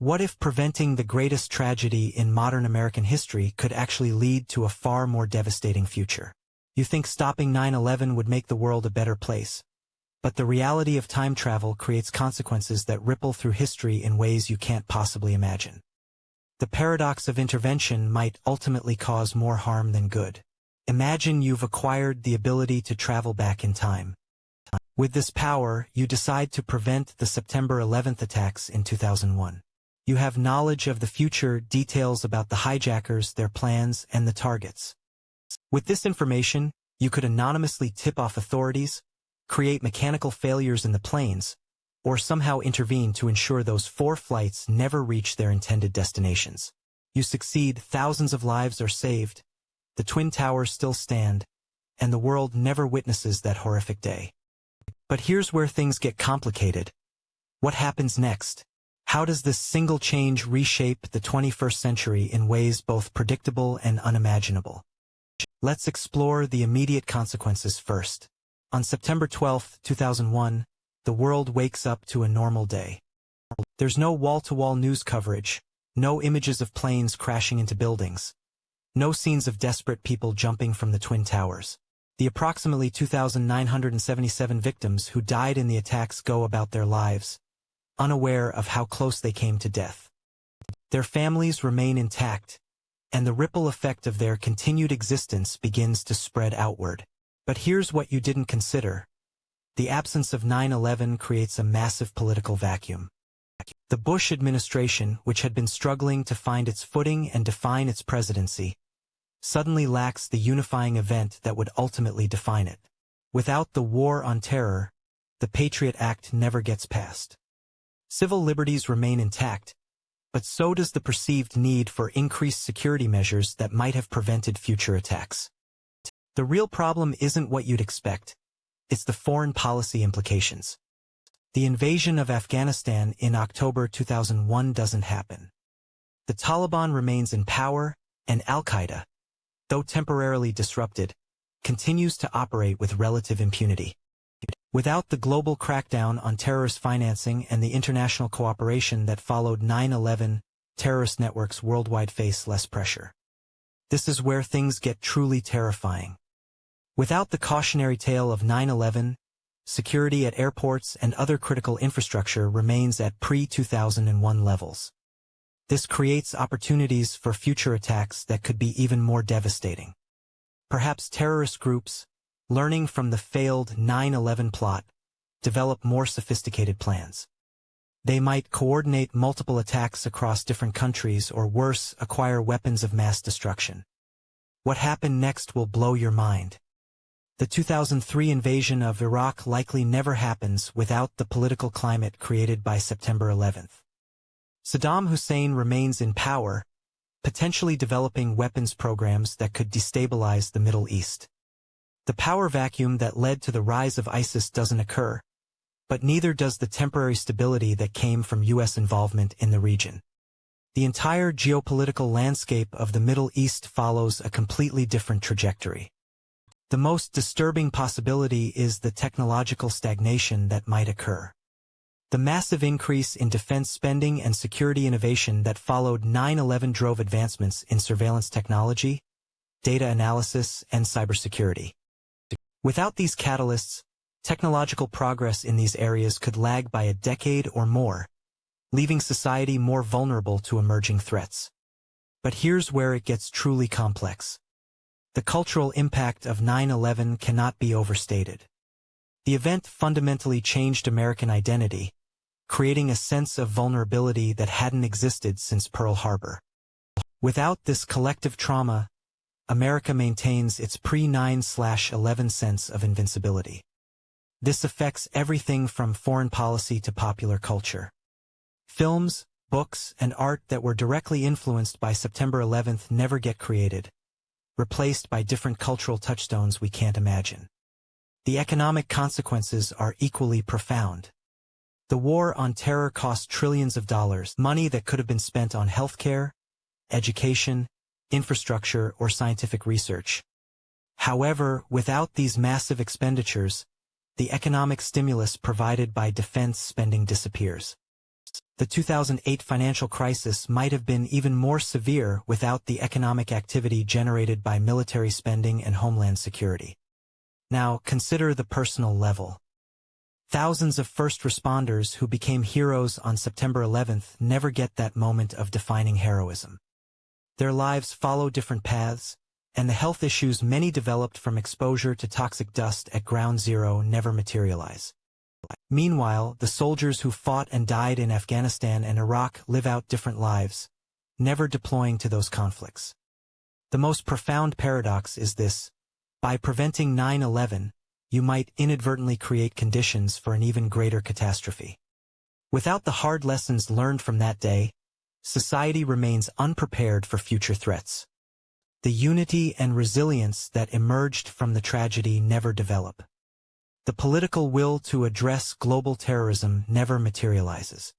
What if preventing the greatest tragedy in modern American history could actually lead to a far more devastating future? You think stopping 9/11 would make the world a better place. But the reality of time travel creates consequences that ripple through history in ways you can't possibly imagine. The paradox of intervention might ultimately cause more harm than good. Imagine you've acquired the ability to travel back in time. With this power, you decide to prevent the September 11th attacks in 2001. You have knowledge of the future, details about the hijackers, their plans, and the targets. With this information, you could anonymously tip off authorities, create mechanical failures in the planes, or somehow intervene to ensure those 4 flights never reach their intended destinations. You succeed, thousands of lives are saved, the Twin Towers still stand, and the world never witnesses that horrific day. But here's where things get complicated. What happens next? How does this single change reshape the 21st century in ways both predictable and unimaginable? Let's explore the immediate consequences first. On September 12, 2001, the world wakes up to a normal day. There's no wall-to-wall news coverage, no images of planes crashing into buildings, no scenes of desperate people jumping from the Twin Towers. The approximately 2,977 victims who died in the attacks go about their lives, unaware of how close they came to death. Their families remain intact, and the ripple effect of their continued existence begins to spread outward. But here's what you didn't consider. The absence of 9/11 creates a massive political vacuum. The Bush administration, which had been struggling to find its footing and define its presidency, suddenly lacks the unifying event that would ultimately define it. Without the war on terror, the Patriot Act never gets passed. Civil liberties remain intact, but so does the perceived need for increased security measures that might have prevented future attacks. The real problem isn't what you'd expect. It's the foreign policy implications. The invasion of Afghanistan in October 2001 doesn't happen. The Taliban remains in power, and Al-Qaeda, though temporarily disrupted, continues to operate with relative impunity. Without the global crackdown on terrorist financing and the international cooperation that followed 9/11, terrorist networks worldwide face less pressure. This is where things get truly terrifying. Without the cautionary tale of 9/11, security at airports and other critical infrastructure remains at pre-2001 levels. This creates opportunities for future attacks that could be even more devastating. Perhaps terrorist groups, learning from the failed 9/11 plot, develop more sophisticated plans. They might coordinate multiple attacks across different countries or worse, acquire weapons of mass destruction. What happened next will blow your mind. The 2003 invasion of Iraq likely never happens without the political climate created by September 11th. Saddam Hussein remains in power, potentially developing weapons programs that could destabilize the Middle East. The power vacuum that led to the rise of ISIS doesn't occur, but neither does the temporary stability that came from U.S. involvement in the region. The entire geopolitical landscape of the Middle East follows a completely different trajectory. The most disturbing possibility is the technological stagnation that might occur. The massive increase in defense spending and security innovation that followed 9/11 drove advancements in surveillance technology, data analysis, and cybersecurity. Without these catalysts, technological progress in these areas could lag by a decade or more, leaving society more vulnerable to emerging threats. But here's where it gets truly complex. The cultural impact of 9/11 cannot be overstated. The event fundamentally changed American identity, creating a sense of vulnerability that hadn't existed since Pearl Harbor. Without this collective trauma, America maintains its pre-9/11 sense of invincibility. This affects everything from foreign policy to popular culture. Films, books, and art that were directly influenced by September 11th never get created, replaced by different cultural touchstones we can't imagine. The economic consequences are equally profound. The war on terror cost trillions of dollars, money that could have been spent on healthcare, education, infrastructure, or scientific research. However, without these massive expenditures, the economic stimulus provided by defense spending disappears. The 2008 financial crisis might have been even more severe without the economic activity generated by military spending and homeland security. Now, consider the personal level. Thousands of first responders who became heroes on September 11th never get that moment of defining heroism. Their lives follow different paths, and the health issues many developed from exposure to toxic dust at ground zero never materialize. Meanwhile, the soldiers who fought and died in Afghanistan and Iraq live out different lives, never deploying to those conflicts. The most profound paradox is this: by preventing 9/11, you might inadvertently create conditions for an even greater catastrophe. Without the hard lessons learned from that day, society remains unprepared for future threats. The unity and resilience that emerged from the tragedy never develop. The political will to address global terrorism never materializes.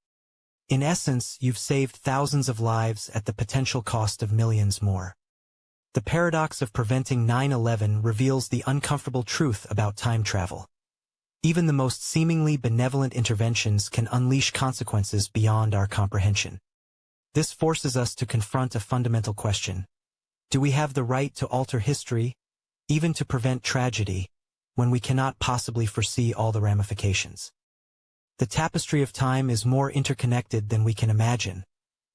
In essence, you've saved thousands of lives at the potential cost of millions more. The paradox of preventing 9/11 reveals the uncomfortable truth about time travel. Even the most seemingly benevolent interventions can unleash consequences beyond our comprehension. This forces us to confront a fundamental question. Do we have the right to alter history, even to prevent tragedy, when we cannot possibly foresee all the ramifications? The tapestry of time is more interconnected than we can imagine,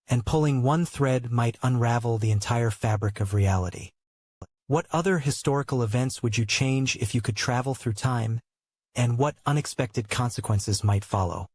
and pulling one thread might unravel the entire fabric of reality. What other historical events would you change if you could travel through time, and what unexpected consequences might follow?